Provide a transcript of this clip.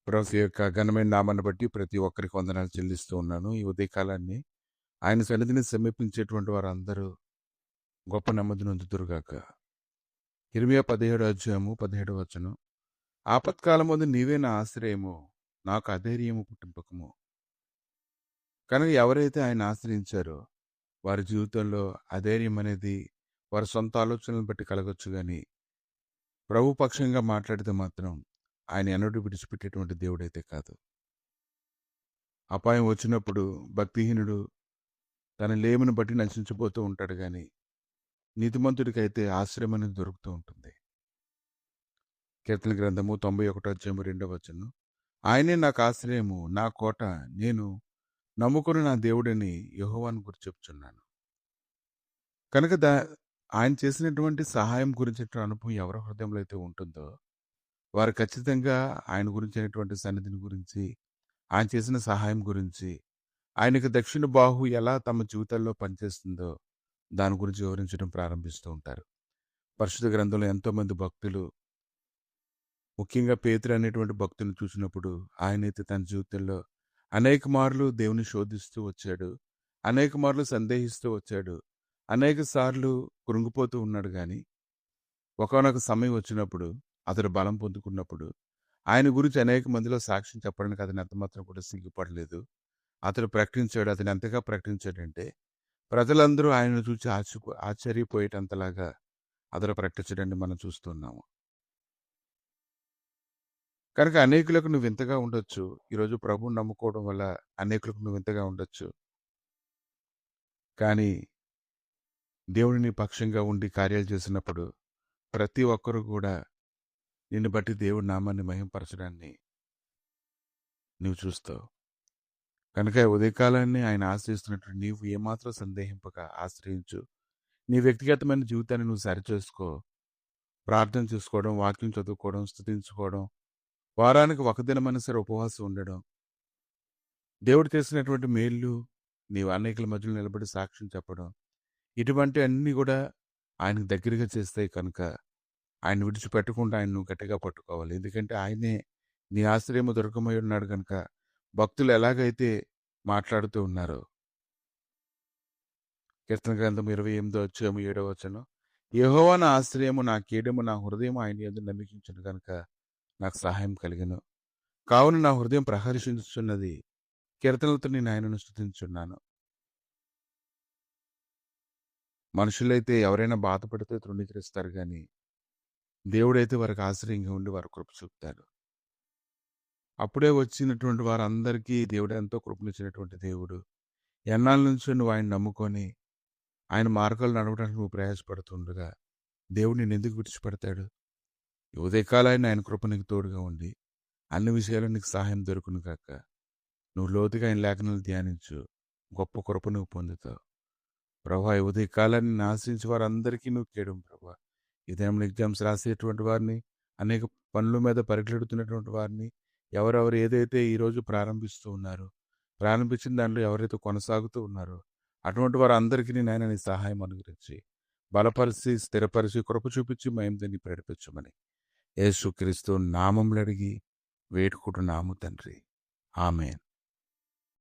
ప్రభు యొక్క ఘనమైన నామాన్ని బట్టి ప్రతి ఒక్కరికి వందనాలు చెల్లిస్తూ ఉన్నాను. ఈ ఉదయకాలాన్ని ఆయన సన్నిధిని సమీపించేటువంటి వారందరూ గొప్ప నెమ్మది నొందుదురుగాక. ఇర్మియా 17 అధ్యాయము 17 వచనం. ఆపత్కాలమందు నీవే నా ఆశ్రయము, నాకు అధైర్యము పుట్టింపకము. కనుక ఎవరైతే ఆయన ఆశ్రయించారో వారి జీవితంలో అధైర్యం అనేది వారి సొంత ఆలోచనలను బట్టి కలగొచ్చు గాని, ప్రభు పక్షంగా మాట్లాడితే మాత్రం ఆయన ఎన్నడూ విడిచిపెట్టేటువంటి దేవుడైతే కాదు. అపాయం వచ్చినప్పుడు భక్తిహీనుడు తన లేమిని బట్టి నశించిపోతూ ఉంటాడు గాని, నీతిమంతుడికైతే ఆశ్రయం అనేది దొరుకుతూ ఉంటుంది. కీర్తన గ్రంథము 91 అధ్యాయము 2వ వచనం. ఆయనే నాకు ఆశ్రయము, నా కోట, నేను నమ్ముకుని నా దేవుడిని యెహోవాను గురించి చెప్తున్నాను. కనుక ఆయన చేసినటువంటి సహాయం గురించినటువంటి అనుభవం ఎవరి హృదయంలో అయితే ఉంటుందో వారు ఖచ్చితంగా ఆయన గురించినటువంటి సన్నిధిని గురించి, ఆయన చేసిన సహాయం గురించి, ఆయనకు దక్షిణ బాహు ఎలా తమ జీవితాల్లో పనిచేస్తుందో దాని గురించి వివరించడం ప్రారంభిస్తూ ఉంటారు. పరిశుద్ధ గ్రంథంలో ఎంతోమంది భక్తులు, ముఖ్యంగా పేతురు అనేటువంటి భక్తుని చూసినప్పుడు ఆయనైతే తన జీవితంలో అనేక మార్లు దేవుని శోధిస్తూ వచ్చాడు, అనేక మార్లు సందేహిస్తూ వచ్చాడు, అనేక సార్లు కృంగిపోతూ ఉన్నాడు. కానీ ఒకానొక సమయం వచ్చినప్పుడు అతడు బలం పొందుకున్నప్పుడు ఆయన గురించి అనేక మందిలో సాక్ష్యం చెప్పడానికి అతను ఎంతమాత్రం కూడా సిగ్గుపడలేదు. అతడు ప్రకటించాడు. అతను ఎంతగా ప్రకటించాడంటే ప్రజలందరూ ఆయనను చూసి ఆశ్చర్యపోయేటంతలాగా అతడు ప్రకటించడాన్ని మనం చూస్తున్నాము. కనుక అనేకులకు నువ్వు ఇంతగా ఉండొచ్చు. ఈరోజు ప్రభువుని నమ్ముకోవడం వల్ల అనేకులకు నువ్వు ఇంతగా ఉండొచ్చు. కానీ దేవుడు నీ పక్షంగా ఉండి కార్యాలు చేసినప్పుడు ప్రతి ఒక్కరూ కూడా నిన్ను బట్టి దేవుడి నామాన్ని మహింపరచడాన్ని నువ్వు చూస్తావు. కనుక ఈ ఉదయకాలాన్ని ఆయన ఆశ్రయిస్తున్నట్టు నీవు ఏమాత్రం సందేహింపక ఆశ్రయించు. నీ వ్యక్తిగతమైన జీవితాన్ని నువ్వు సరిచేసుకో. ప్రార్థన చేసుకోవడం, వాక్యం చదువుకోవడం, స్తుతించుకోవడం, వారానికి ఒక దినమైనా సరే ఉపవాసం ఉండడం, దేవుడు చేసినటువంటి మేళ్ళు నీవు అనేకుల మధ్యలో నిలబడి సాక్ష్యం చెప్పడం, ఇటువంటి అన్నీ కూడా ఆయనకు దగ్గరగా చేస్తాయి. కనుక ఆయన విడిచిపెట్టకుండా ఆయన నువ్వు గట్టిగా పట్టుకోవాలి. ఎందుకంటే ఆయనే నీ ఆశ్రయము దొరకమై ఉన్నాడు. కనుక భక్తులు ఎలాగైతే మాట్లాడుతూ ఉన్నారో, కీర్తన గ్రంథం 28 అధ్యాయము 7వ వచనం. యెహోవా నా ఆశ్రయము, నా కీడెము, నా హృదయం ఆయన యందు నమ్మికించును కనుక నాకు సహాయం కలిగెను. కావున నా హృదయం ప్రహర్షించుచున్నది, కీర్తనలతో నేను ఆయనను స్తుతించున్నాను. మనుషులైతే ఎవరైనా బాధపడితే తృణీకరిస్తారు కానీ దేవుడైతే వారికి ఆశ్రయంగా ఉండి వారు కృప చూపుతారు. అప్పుడే వచ్చినటువంటి వారందరికీ దేవుడు ఎంతో కృపనిచ్చినటువంటి దేవుడు. ఎన్నాళ్ళ నుంచో నువ్వు ఆయన నమ్ముకొని ఆయన మార్గాలు నడవడానికి నువ్వు ప్రయాసపడుతుండగా దేవుడు నిన్ను ఎందుకు విడిచిపెడతాడు? ఈ ఉదయకాలాన్ని ఆయన కృప నీకు తోడుగా ఉండి అన్ని విషయాల్లో నీకు సహాయం దొరుకును కాక. నువ్వు లోతుగా ఆయన లేఖనాలు ధ్యానించు, గొప్ప కృప నువ్వు పొందుతావు. ప్రభా, ఈ ఉదయకాలాన్ని ఆశ్రయించి వారందరికీ నువ్వు కేయడం ప్రభా. ఈ దినం ఎగ్జామ్స్ రాసేటువంటి వారిని, అనేక పనుల మీద పరిగెడుతున్నటువంటి వారిని, ఎవరెవరు ఏదైతే ఈరోజు ప్రారంభిస్తూ ఉన్నారో, ప్రారంభించిన దాంట్లో ఎవరైతే కొనసాగుతూ ఉన్నారో అటువంటి వారందరికీ నాయన నీ సహాయం అనుగ్రహించి బలపరిచి, స్థిరపరిచి, కృప చూపించి మహిమని ప్రకటించమని యేసుక్రీస్తు నామములో అడిగి వేడుకుంటున్నాము తండ్రి. ఆమేన్.